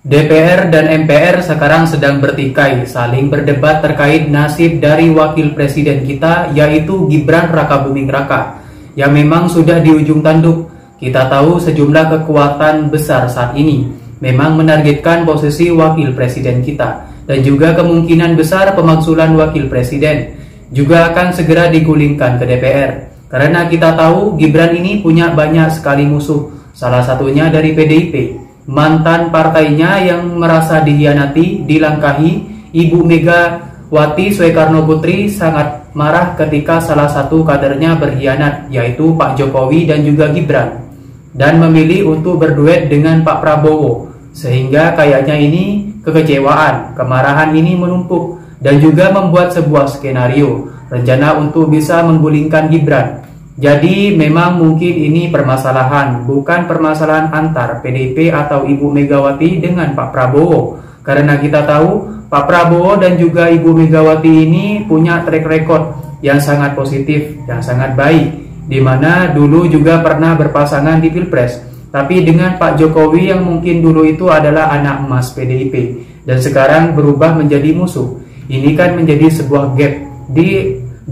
DPR dan MPR sekarang sedang bertikai, saling berdebat terkait nasib dari wakil presiden kita, yaitu Gibran Rakabuming Raka, yang memang sudah di ujung tanduk. Kita tahu sejumlah kekuatan besar saat ini memang menargetkan posisi wakil presiden kita, dan juga kemungkinan besar pemakzulan wakil presiden juga akan segera digulingkan ke DPR. Karena kita tahu Gibran ini punya banyak sekali musuh, salah satunya dari PDIP. Mantan partainya yang merasa dihianati, dilangkahi, Ibu Megawati Soekarno Putri sangat marah ketika salah satu kadernya berkhianat, yaitu Pak Jokowi dan juga Gibran, dan memilih untuk berduet dengan Pak Prabowo. Sehingga kayaknya ini kekecewaan, kemarahan ini menumpuk, dan juga membuat sebuah skenario, rencana untuk bisa menggulingkan Gibran. Jadi memang mungkin ini permasalahan, bukan permasalahan antar PDIP atau Ibu Megawati dengan Pak Prabowo. Karena kita tahu Pak Prabowo dan juga Ibu Megawati ini punya track record yang sangat positif, yang sangat baik, di mana dulu juga pernah berpasangan di Pilpres. Tapi dengan Pak Jokowi yang mungkin dulu itu adalah anak emas PDIP dan sekarang berubah menjadi musuh. Ini kan menjadi sebuah gap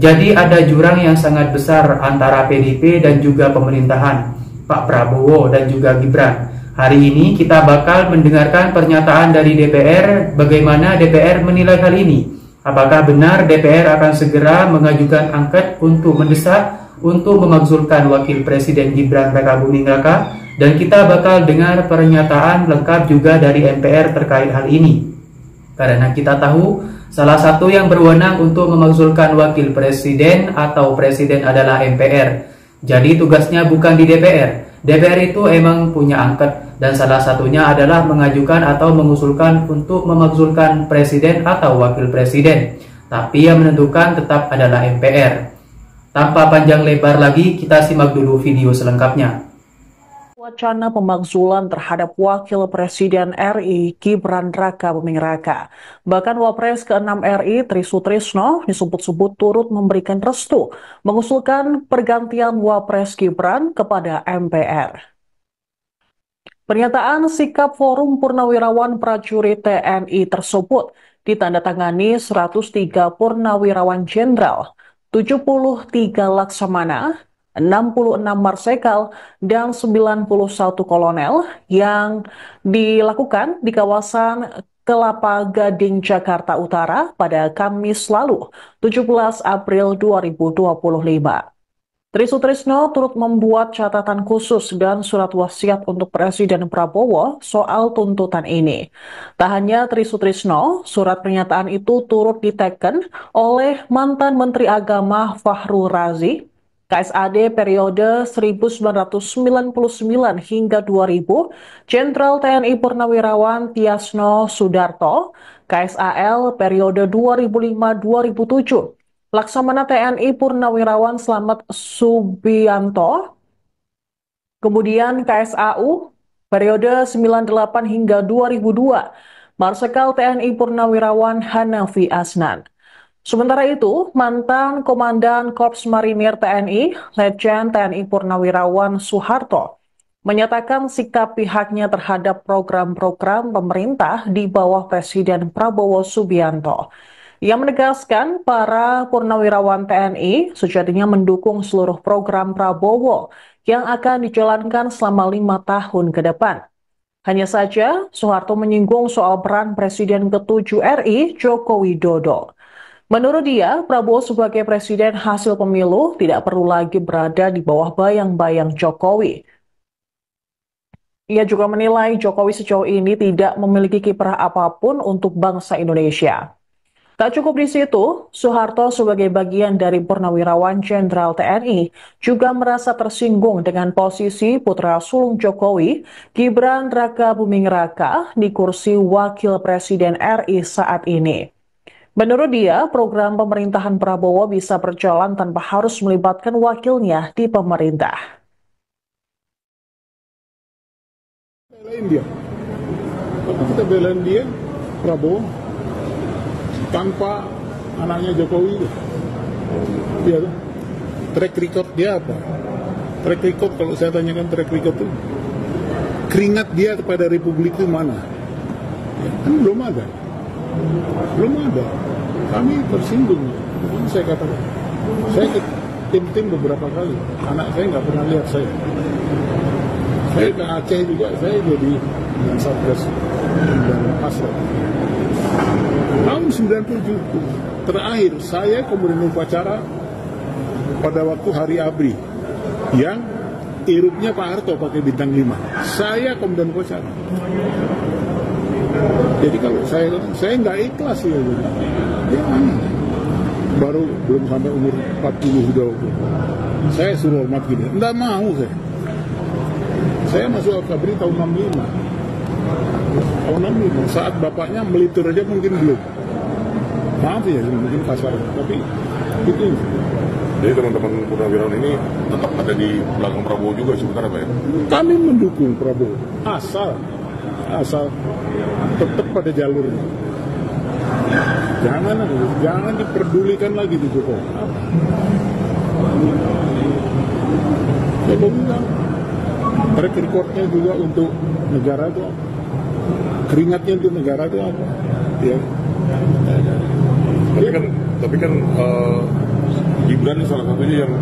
jadi ada jurang yang sangat besar antara PDIP dan juga pemerintahan Pak Prabowo dan juga Gibran. Hari ini kita bakal mendengarkan pernyataan dari DPR, bagaimana DPR menilai hal ini. Apakah benar DPR akan segera mengajukan angket untuk mendesak untuk memakzulkan wakil presiden Gibran Rakabuming Raka? Dan kita bakal dengar pernyataan lengkap juga dari MPR terkait hal ini. Karena kita tahu salah satu yang berwenang untuk memakzulkan wakil presiden atau presiden adalah MPR. Jadi tugasnya bukan di DPR. DPR itu emang punya angket, dan salah satunya adalah mengajukan atau mengusulkan untuk memakzulkan presiden atau wakil presiden. Tapi yang menentukan tetap adalah MPR. Tanpa panjang lebar lagi, kita simak dulu video selengkapnya. Wacana pemakzulan terhadap Wakil Presiden RI Gibran Rakabuming Raka. Bahkan Wapres ke-6 RI Tri Sutrisno disebut-sebut turut memberikan restu mengusulkan pergantian Wapres Gibran kepada MPR. Pernyataan sikap Forum Purnawirawan Prajurit TNI tersebut ditandatangani 103 Purnawirawan Jenderal, 73 Laksamana, 66 Marsekal, dan 91 Kolonel yang dilakukan di kawasan Kelapa Gading, Jakarta Utara pada Kamis lalu, 17 April 2025. Tri Sutrisno turut membuat catatan khusus dan surat wasiat untuk Presiden Prabowo soal tuntutan ini. Tak hanya Tri Sutrisno, surat pernyataan itu turut diteken oleh mantan Menteri Agama Fahrul Razi, KSAD periode 1999 hingga 2000, Jenderal TNI Purnawirawan Tiasno Sudarto, KSAL periode 2005-2007, Laksamana TNI Purnawirawan Slamet Subianto, kemudian KSAU periode 98 hingga 2002, Marsekal TNI Purnawirawan Hanafi Asnan. Sementara itu, mantan Komandan Korps Marinir TNI, Letjen TNI Purnawirawan Soeharto, menyatakan sikap pihaknya terhadap program-program pemerintah di bawah Presiden Prabowo Subianto. Ia menegaskan para purnawirawan TNI sejatinya mendukung seluruh program Prabowo yang akan dijalankan selama 5 tahun ke depan. Hanya saja, Soeharto menyinggung soal peran Presiden ke-7 RI, Joko Widodo. Menurut dia, Prabowo sebagai presiden hasil pemilu tidak perlu lagi berada di bawah bayang-bayang Jokowi. Ia juga menilai Jokowi sejauh ini tidak memiliki kiprah apapun untuk bangsa Indonesia. Tak cukup di situ, Soeharto sebagai bagian dari Purnawirawan Jenderal TNI juga merasa tersinggung dengan posisi putra sulung Jokowi, Gibran Rakabuming Raka, di kursi Wakil Presiden RI saat ini. Menurut dia, program pemerintahan Prabowo bisa berjalan tanpa harus melibatkan wakilnya di pemerintah. Belain dia. Tapi kita belain dia, Prabowo, tanpa anaknya Jokowi. Dia track record dia apa? Track record, kalau saya tanyakan track record itu, keringat dia kepada Republik itu mana? Ya, kan belum ada. Kami tersinggung. Ini saya katakan. Saya ke tim beberapa kali. Anak saya nggak pernah lihat saya. Saya ke Aceh juga, saya jadi dengan Satgas dan Asraf. Tahun 97 terakhir saya kemudian upacara pada waktu Hari ABRI yang irupnya Pak Harto pakai bintang 5. Saya kemudian upacara. Jadi kalau saya nggak ikhlas ya, ya aneh. Baru belum sampai umur 40 udah. Saya suruh hormat gini, nggak mau saya. Saya masuk ABRI tahun 65. Tahun 65, saat bapaknya melitur aja mungkin belum. Maaf ya, mungkin kasar, tapi itu. Jadi teman-teman Purnawirawan ini tetap ada di belakang Prabowo juga sebenarnya Pak ya? Kami mendukung Prabowo, asal tetap pada jalurnya. Jangan diperdulikan lagi di Jokowi. Jokowi kan track recordnya juga untuk negara itu apa? Keringatnya untuk negara itu apa? Ya. Tapi kan Gibran ini salah satunya yang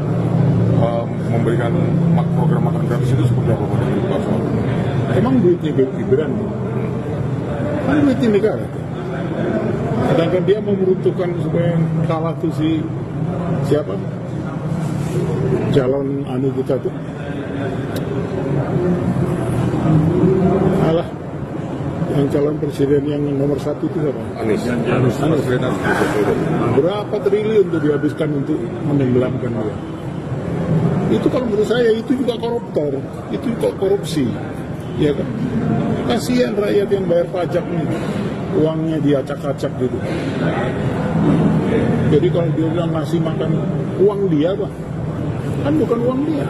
memberikan program makan gratis itu seperti apa Pak? Emang duitnya Gibran? Kan duitnya negara. Sedangkan dia membutuhkan supaya kalah tuh siapa? Calon anu kita tuh. Alah, yang calon presiden yang nomor 1 itu siapa? Anies. Berapa triliun tuh dihabiskan untuk menenggelamkan dia? Itu kalau menurut saya itu juga koruptor, itu juga korupsi, ya kan? Kasihan rakyat yang bayar pajak nih, uangnya diacak-acak gitu. Jadi kalau dia bilang ngasih makan uang dia, Pak, kan bukan uang dia,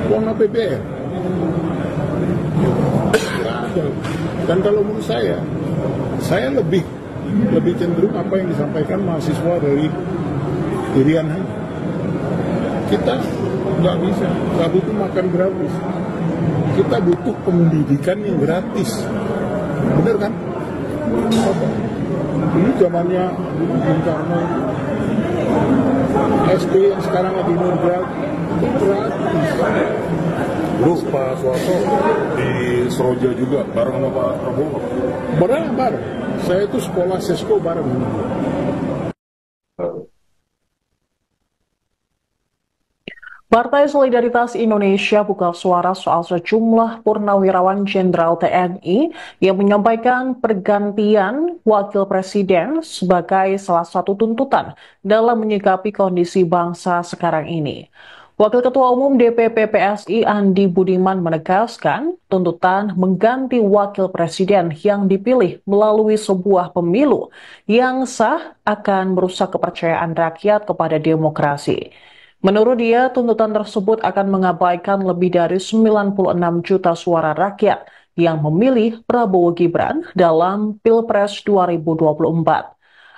uang APBN. Dan kalau menurut saya lebih cenderung apa yang disampaikan mahasiswa dari Irian. Kita nggak bisa, nggak butuh makan gratis. Kita butuh pendidikan yang gratis. Bener kan? Ini zamannya Bung Karno, SD yang sekarang lagi gratis, itu gratis. Terus Pak Soeharto di Seroja juga bareng sama Pak Prabowo. Bareng. Saya itu sekolah sesko bareng. Partai Solidaritas Indonesia buka suara soal sejumlah purnawirawan Jenderal TNI yang menyampaikan pergantian wakil presiden sebagai salah satu tuntutan dalam menyikapi kondisi bangsa sekarang ini. Wakil Ketua Umum DPP PSI Andi Budiman menegaskan tuntutan mengganti wakil presiden yang dipilih melalui sebuah pemilu yang sah akan merusak kepercayaan rakyat kepada demokrasi. Menurut dia, tuntutan tersebut akan mengabaikan lebih dari 96 juta suara rakyat yang memilih Prabowo Gibran dalam Pilpres 2024.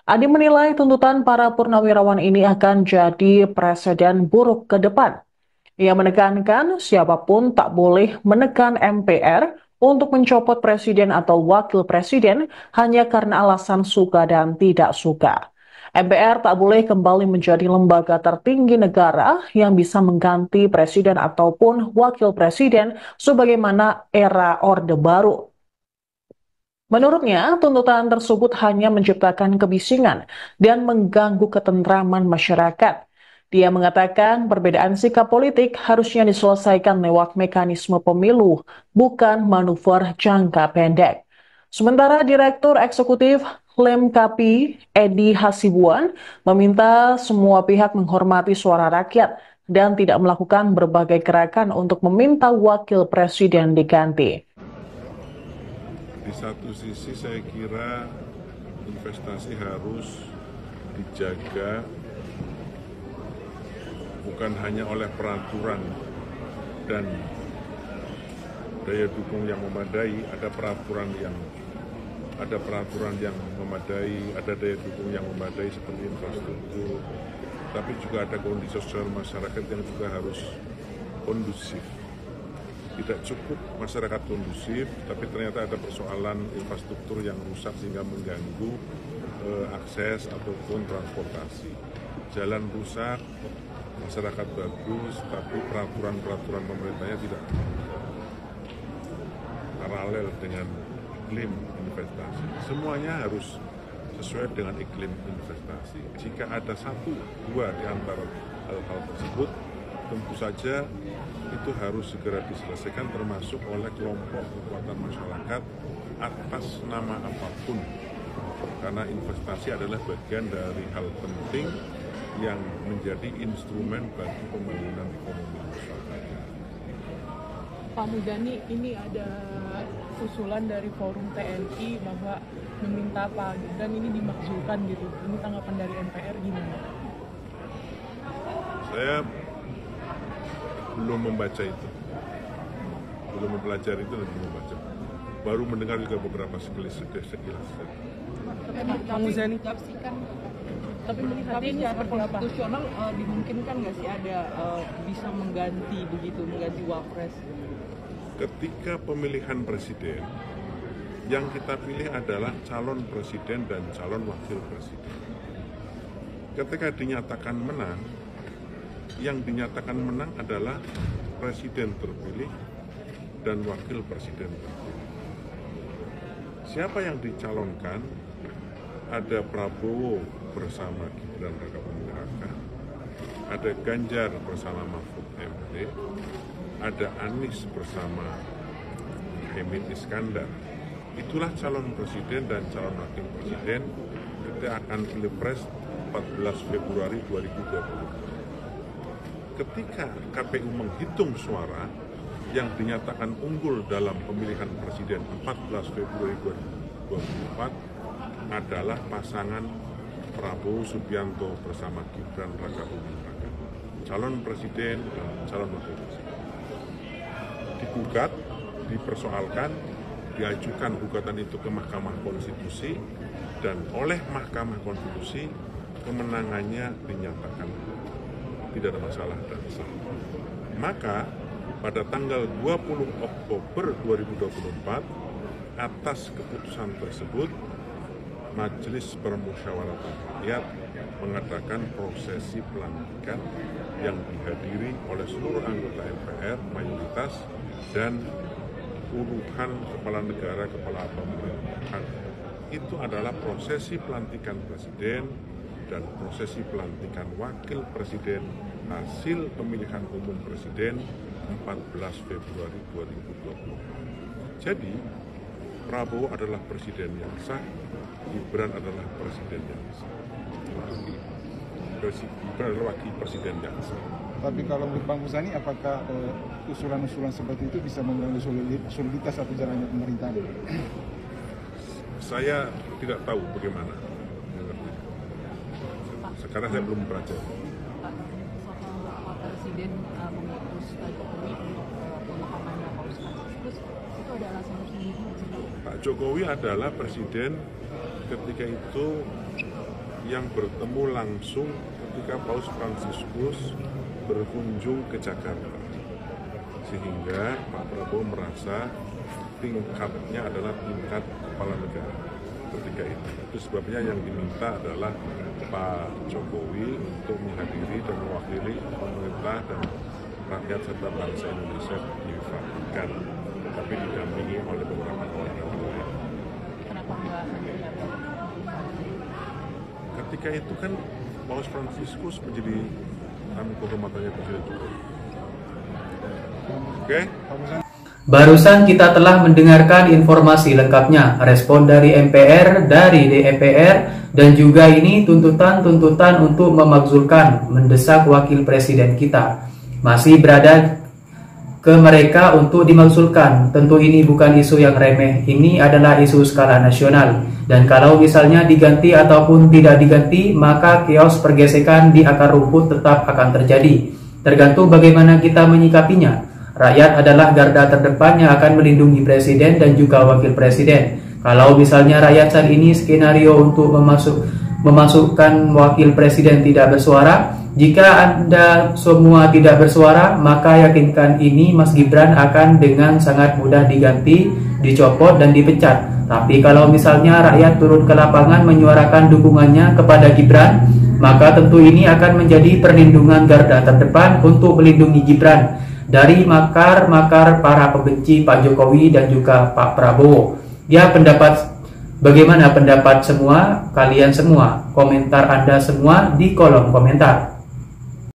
Adi menilai tuntutan para purnawirawan ini akan jadi presiden buruk ke depan. Ia menekankan siapapun tak boleh menekan MPR untuk mencopot presiden atau wakil presiden hanya karena alasan suka dan tidak suka. MPR tak boleh kembali menjadi lembaga tertinggi negara yang bisa mengganti presiden ataupun wakil presiden sebagaimana era Orde Baru. Menurutnya, tuntutan tersebut hanya menciptakan kebisingan dan mengganggu ketentraman masyarakat. Dia mengatakan perbedaan sikap politik harusnya diselesaikan lewat mekanisme pemilu, bukan manuver jangka pendek. Sementara Direktur Eksekutif Lemkapi Edi Hasibuan meminta semua pihak menghormati suara rakyat dan tidak melakukan berbagai gerakan untuk meminta wakil presiden diganti. Di satu sisi saya kira investasi harus dijaga bukan hanya oleh peraturan dan daya dukung yang memadai, ada peraturan yang memadai, ada daya dukung yang memadai seperti infrastruktur, tapi juga ada kondisi sosial masyarakat yang juga harus kondusif. tidak cukup masyarakat kondusif, tapi ternyata ada persoalan infrastruktur yang rusak sehingga mengganggu akses ataupun transportasi. Jalan rusak, masyarakat bagus, tapi peraturan-peraturan pemerintahnya tidak paralel dengan iklim investasi. Semuanya harus sesuai dengan iklim investasi. Jika ada satu, dua di antara hal-hal tersebut, tentu saja itu harus segera diselesaikan, termasuk oleh kelompok kekuatan masyarakat atas nama apapun. Karena investasi adalah bagian dari hal penting yang menjadi instrumen bagi pembangunan ekonomi masyarakat. Pak Muzani, ini ada usulan dari Forum TNI bahwa meminta Pak Gibran ini dimakzulkan gitu. Ini tanggapan dari MPR gimana? Saya belum membaca itu, belum mempelajari itu dan belum membaca. Baru mendengar juga beberapa sekilas. Pak Muzani, tapi melihatnya secara konstitusional dimungkinkan nggak sih ada bisa mengganti wapres? Ketika pemilihan presiden, yang kita pilih adalah calon presiden dan calon wakil presiden. Ketika dinyatakan menang, yang dinyatakan menang adalah presiden terpilih dan wakil presiden terpilih. Siapa yang dicalonkan? Ada Prabowo bersama Gibran Rakabuming Raka, ada Ganjar bersama Mahfud MD, ada Anies bersama Muhaimin Iskandar. Itulah calon presiden dan calon wakil presiden. Kita akan pilpres 14 Februari 2020. Ketika KPU menghitung suara yang dinyatakan unggul dalam pemilihan presiden 14 Februari 2024 adalah pasangan Prabowo Subianto bersama Gibran Rakabuming Raka, calon presiden dan calon wakil presiden. Digugat, dipersoalkan, diajukan gugatan itu ke Mahkamah Konstitusi, dan oleh Mahkamah Konstitusi kemenangannya dinyatakan tidak ada masalah dan sah. Maka pada tanggal 20 Oktober 2024 atas keputusan tersebut Majelis Permusyawaratan Rakyat mengadakan prosesi pelantikan yang dihadiri oleh seluruh anggota MPR mayoritas dan puluhan kepala negara, kepala pemerintahan. Itu adalah prosesi pelantikan presiden dan prosesi pelantikan wakil presiden hasil pemilihan umum presiden 14 Februari 2020. Jadi Prabowo adalah presiden yang sah, Gibran adalah presiden yang sah. Gibran adalah wakil presiden yang sah. Tapi kalau menurut Bang Muzani, apakah usulan-usulan seperti itu bisa mengganggu soliditas atau jalannya pemerintahan? Saya tidak tahu bagaimana. Sekarang saya belum membaca. Pak Presiden mengutus Jokowi pemahamannya Paus Franciscus, itu ada alasan tersendiri? Pak Jokowi adalah presiden ketika itu yang bertemu langsung ketika Paus Franciscus berkunjung ke Jakarta, sehingga Pak Prabowo merasa tingkatnya adalah tingkat kepala negara ketika itu. Itu sebabnya yang diminta adalah Pak Jokowi untuk menghadiri dan mewakili pemerintah dan rakyat serta bangsa Indonesia di Vatikan, tapi didampingi oleh beberapa kawan lain. Kenapa nggak ketika itu kan Paus Franciscus menjadi tamu kehormatannya Presiden Jokowi. Oke? Barusan kita telah mendengarkan informasi lengkapnya, respon dari MPR, dari DPR, dan juga ini tuntutan-tuntutan untuk memakzulkan, mendesak wakil presiden kita. Masih berada ke mereka untuk dimakzulkan. Tentu ini bukan isu yang remeh, ini adalah isu skala nasional. Dan kalau misalnya diganti ataupun tidak diganti, maka chaos pergesekan di akar rumput tetap akan terjadi. Tergantung bagaimana kita menyikapinya. Rakyat adalah garda terdepan yang akan melindungi presiden dan juga wakil presiden. Kalau misalnya rakyat saat ini skenario untuk memasukkan wakil presiden tidak bersuara, Jika Anda semua tidak bersuara, maka yakinkan ini Mas Gibran akan dengan sangat mudah diganti, dicopot, dan dipecat. Tapi kalau misalnya rakyat turun ke lapangan menyuarakan dukungannya kepada Gibran, maka tentu ini akan menjadi perlindungan garda terdepan untuk melindungi Gibran dari makar-makar para pembenci Pak Jokowi dan juga Pak Prabowo. Ya, bagaimana pendapat semua, kalian semua, komentar Anda semua di kolom komentar.